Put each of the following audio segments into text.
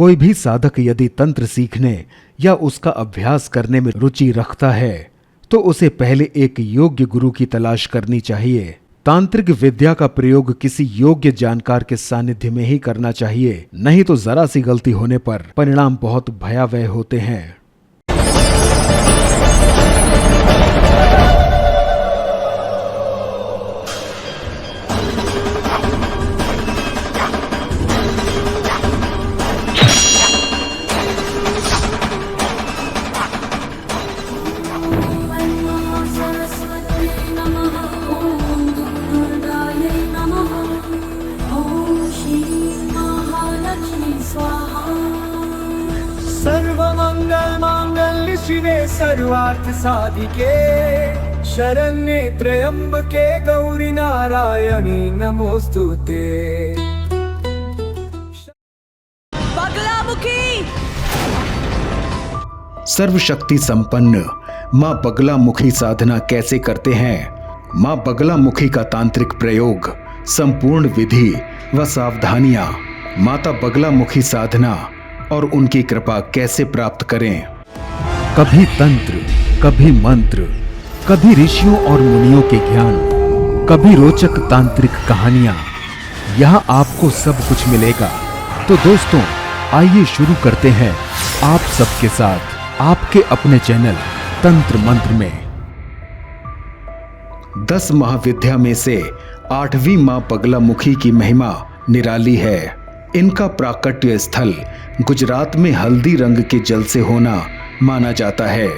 कोई भी साधक यदि तंत्र सीखने या उसका अभ्यास करने में रुचि रखता है तो उसे पहले एक योग्य गुरु की तलाश करनी चाहिए। तांत्रिक विद्या का प्रयोग किसी योग्य जानकार के सानिध्य में ही करना चाहिए, नहीं तो जरा सी गलती होने पर परिणाम बहुत भयावह होते हैं। सर्वमंगल मांगल्य शिवे सर्वार्थ साधिके शरण्ये त्र्यंबके गौरी नारायणी नमोस्तुते। बगलामुखी सर्वशक्ति संपन्न मां बगलामुखी साधना कैसे करते हैं? मां बगलामुखी का तांत्रिक प्रयोग, संपूर्ण विधि व सावधानियां, माता बगलामुखी साधना और उनकी कृपा कैसे प्राप्त करें? कभी तंत्र, कभी मंत्र, कभी ऋषियों और मुनियों के ज्ञान, कभी रोचक तांत्रिक कहानियां, यहाँ आपको सब कुछ मिलेगा। तो दोस्तों आइए शुरू करते हैं आप सबके साथ आपके अपने चैनल तंत्र मंत्र में। 10 महाविद्या में से 8वीं मां बगलामुखी की महिमा निराली है। इनका प्राकट्य स्थल गुजरात में हल्दी रंग के जल से होना माना जाता है।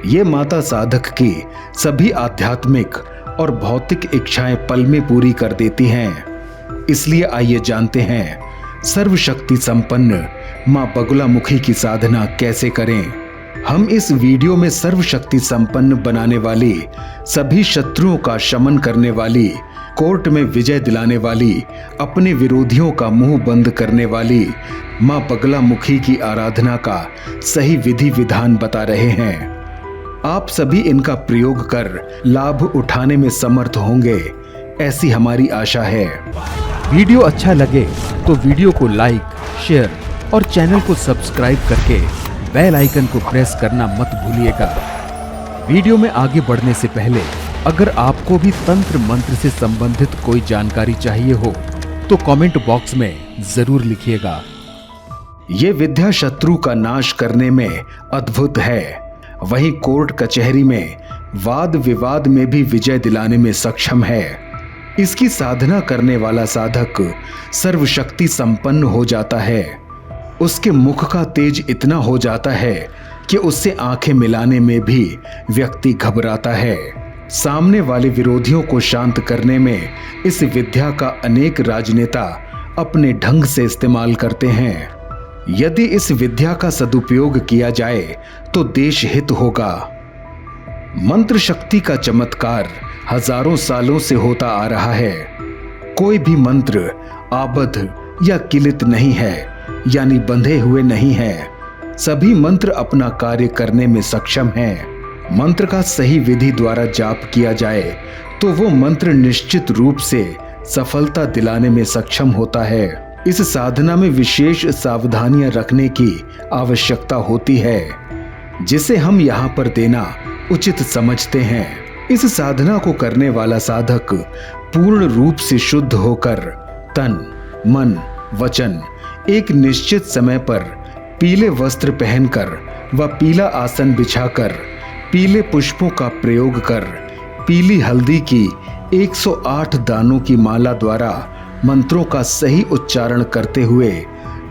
ये माता साधक की सभी आध्यात्मिक और भौतिक इच्छाएं पल में पूरी कर देती हैं। इसलिए आइए जानते हैं सर्वशक्ति संपन्न मां बगलामुखी की साधना कैसे करें। हम इस वीडियो में सर्वशक्ति संपन्न बनाने वाली, सभी शत्रुओं का शमन करने वाली, कोर्ट में विजय दिलाने वाली, अपने विरोधियों का मुंह बंद करने वाली मां बगलामुखी की आराधना का सही विधि विधान बता रहे हैं। आप सभी इनका प्रयोग कर लाभ उठाने में समर्थ होंगे, ऐसी हमारी आशा है। वीडियो अच्छा लगे तो वीडियो को लाइक, शेयर और चैनल को सब्सक्राइब करके बेल आइकन को प्रेस करना मत भूलिएगा। वीडियो में आगे बढ़ने से पहले अगर आपको भी तंत्र मंत्र से संबंधित कोई जानकारी चाहिए हो तो कमेंट बॉक्स में जरूर लिखिएगा। ये विद्या शत्रु का नाश करने में अद्भुत है, वहीं कोर्ट कचहरी में वाद विवाद में भी विजय दिलाने में सक्षम है। इसकी साधना करने वाला साधक सर्वशक्ति संपन्न हो जाता है। उसके मुख का तेज इतना हो जाता है कि उससे आंखें मिलाने में भी व्यक्ति घबराता है। सामने वाले विरोधियों को शांत करने में इस विद्या का अनेक राजनेता अपने ढंग से इस्तेमाल करते हैं। यदि इस विद्या का सदुपयोग किया जाए तो देश हित होगा। मंत्र शक्ति का चमत्कार हजारों सालों से होता आ रहा है। कोई भी मंत्र आबद्ध या किलित नहीं है, यानी बंधे हुए नहीं है। सभी मंत्र अपना कार्य करने में सक्षम हैं। मंत्र का सही विधि द्वारा जाप किया जाए तो वो मंत्र निश्चित रूप से सफलता दिलाने में सक्षम होता है। इस साधना में विशेष सावधानियां रखने की आवश्यकता होती है, जिसे हम यहाँ पर देना उचित समझते हैं। इस साधना को करने वाला साधक पूर्ण रूप से शुद्ध होकर तन, मन, वचन एक निश्चित समय पर पीले वस्त्र पहनकर व पीला आसन बिछाकर पीले पुष्पों का प्रयोग कर पीली हल्दी की 108 दानों की माला द्वारा मंत्रों का सही उच्चारण करते हुए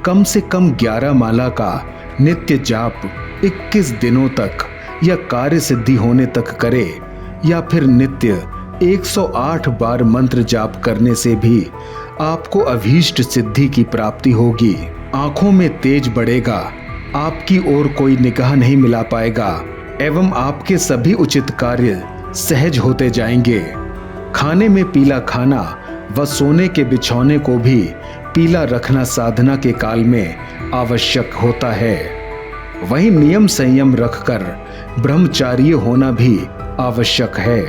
कम से कम 11 माला का नित्य जाप 21 दिनों तक या कार्य सिद्धि होने तक करे, या फिर नित्य 108 बार मंत्र जाप करने से भी आपको अभीष्ट सिद्धि की प्राप्ति होगी। आंखों में तेज बढ़ेगा, आपकी ओर कोई निगाह नहीं मिला पाएगा एवं आपके सभी उचित कार्य सहज होते जाएंगे। खाने में पीला खाना व सोने के बिछौने को भी पीला रखना साधना के काल में आवश्यक होता है। वहीं नियम संयम रखकर ब्रह्मचारी होना भी आवश्यक है।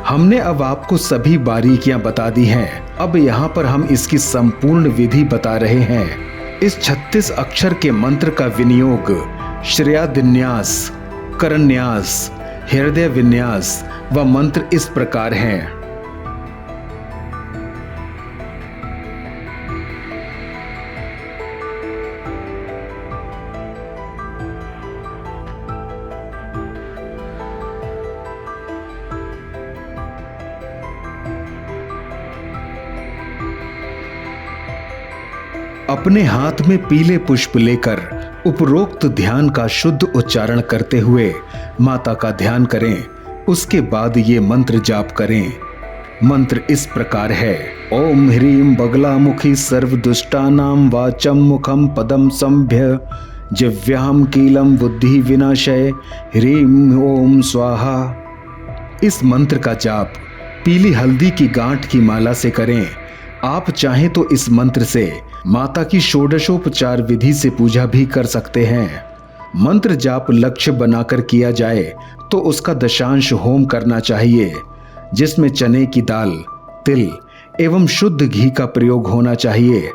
हमने अब आपको सभी बारीकियां बता दी हैं। अब यहाँ पर हम इसकी संपूर्ण विधि बता रहे हैं। इस 36 अक्षर के मंत्र का विनियोग श्रेयादिन्यास, करन्यास, हृदय विन्यास व मंत्र इस प्रकार हैं। अपने हाथ में पीले पुष्प लेकर उपरोक्त ध्यान का शुद्ध उच्चारण करते हुए माता का ध्यान करें। उसके बाद ये मंत्र जाप करें। मंत्र इस प्रकार है। ओम ह्रीं बगलामुखी सर्वदुष्टानां वाचम मुखम पदम संभ्य जिह्वां कीलम बुद्धि विनाशय ह्रीं ओम स्वाहा। इस मंत्र का जाप पीली हल्दी की गांठ की माला से करें। आप चाहें तो इस मंत्र से माता की षोडशोपचार विधि से पूजा भी कर सकते हैं। मंत्र जाप लक्ष्य बनाकर किया जाए तो उसका दशांश होम करना चाहिए, जिसमें चने की दाल, तिल एवं शुद्ध घी का प्रयोग होना चाहिए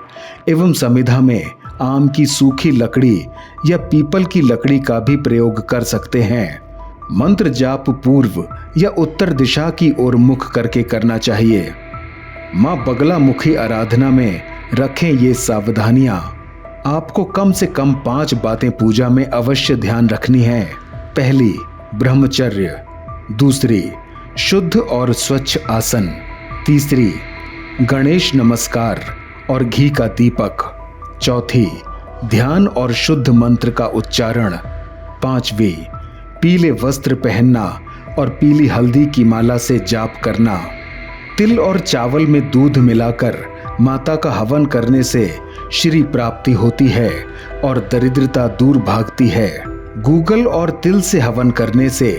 एवं समिधा में आम की सूखी लकड़ी या पीपल की लकड़ी का भी प्रयोग कर सकते हैं। मंत्र जाप पूर्व या उत्तर दिशा की ओर मुख करके करना चाहिए। मां बगलामुखी आराधना में रखें ये सावधानियां। आपको कम से कम 5 बातें पूजा में अवश्य ध्यान रखनी है। पहली, ब्रह्मचर्य। दूसरी, शुद्ध और स्वच्छ आसन। तीसरी, गणेश नमस्कार और घी का दीपक। चौथी, ध्यान और शुद्ध मंत्र का उच्चारण। पांचवी, पीले वस्त्र पहनना और पीली हल्दी की माला से जाप करना। तिल और चावल में दूध मिलाकर माता का हवन करने से श्री प्राप्ति होती है और दरिद्रता दूर भागती है। गूगल और तिल से हवन करने से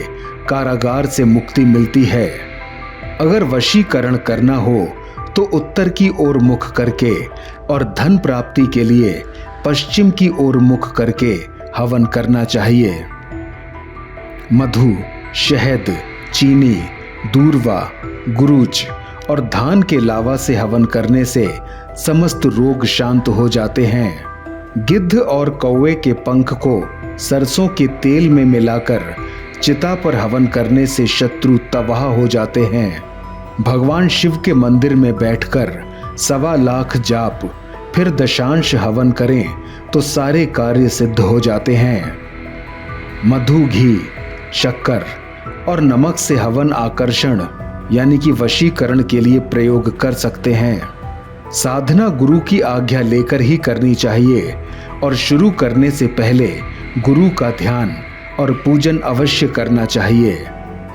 कारागार से मुक्ति मिलती है। अगर वशीकरण करना हो तो उत्तर की ओर मुख करके और धन प्राप्ति के लिए पश्चिम की ओर मुख करके हवन करना चाहिए। मधु, शहद, चीनी, दूर्वा, गुरूच और धान के लावा से हवन करने से समस्त रोग शांत हो जाते हैं। गिद्ध और कौवे के पंख को सरसों के तेल में मिलाकर चिता पर हवन करने से शत्रु तबाह हो जाते हैं। भगवान शिव के मंदिर में बैठकर 1.25 लाख जाप फिर दशांश हवन करें तो सारे कार्य सिद्ध हो जाते हैं। मधु, घी, शक्कर और नमक से हवन आकर्षण यानी कि वशीकरण के लिए प्रयोग कर सकते हैं। साधना गुरु की आज्ञा लेकर ही करनी चाहिए और शुरू करने से पहले गुरु का ध्यान और पूजन अवश्य करना चाहिए।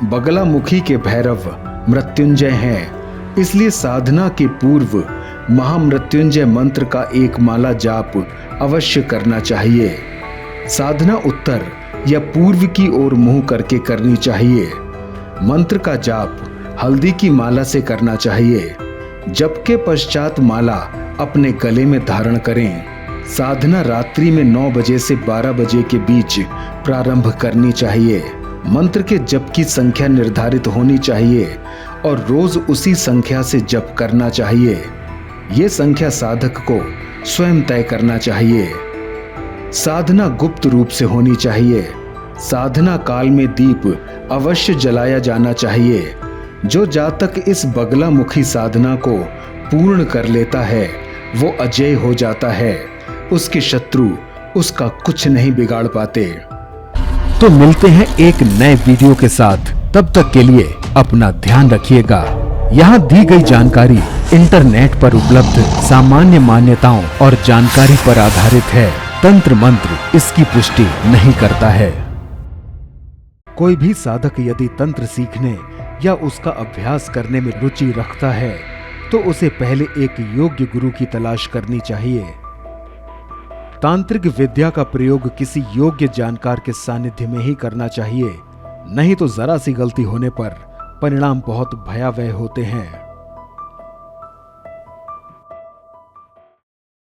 बगलामुखी के भैरव मृत्युंजय हैं, इसलिए साधना के पूर्व महामृत्युंजय मंत्र का एक माला जाप अवश्य करना चाहिए। साधना उत्तर या पूर्व की ओर मुंह करके करनी चाहिए। मंत्र का जाप हल्दी की माला से करना चाहिए। जप के पश्चात माला अपने गले में धारण करें। साधना रात्रि में 9 बजे से 12 बजे के बीच प्रारंभ करनी चाहिए। मंत्र के जप की संख्या निर्धारित होनी चाहिए और रोज उसी संख्या से जप करना चाहिए। ये संख्या साधक को स्वयं तय करना चाहिए। साधना गुप्त रूप से होनी चाहिए। साधना काल में दीप अवश्य जलाया जाना चाहिए। जो जातक इस बगलामुखी साधना को पूर्ण कर लेता है वो अजय हो जाता है। उसके शत्रु उसका कुछ नहीं बिगाड़ पाते। तो मिलते हैं एक नए वीडियो के साथ, तब तक के लिए अपना ध्यान रखिएगा। यहाँ दी गई जानकारी इंटरनेट पर उपलब्ध सामान्य मान्यताओं और जानकारी पर आधारित है। तंत्र मंत्र इसकी पुष्टि नहीं करता है। कोई भी साधक यदि तंत्र सीखने या उसका अभ्यास करने में रुचि रखता है तो उसे पहले एक योग्य गुरु की तलाश करनी चाहिए। तांत्रिक विद्या का प्रयोग किसी योग्य जानकार के सानिध्य में ही करना चाहिए, नहीं तो जरा सी गलती होने पर परिणाम बहुत भयावह होते हैं।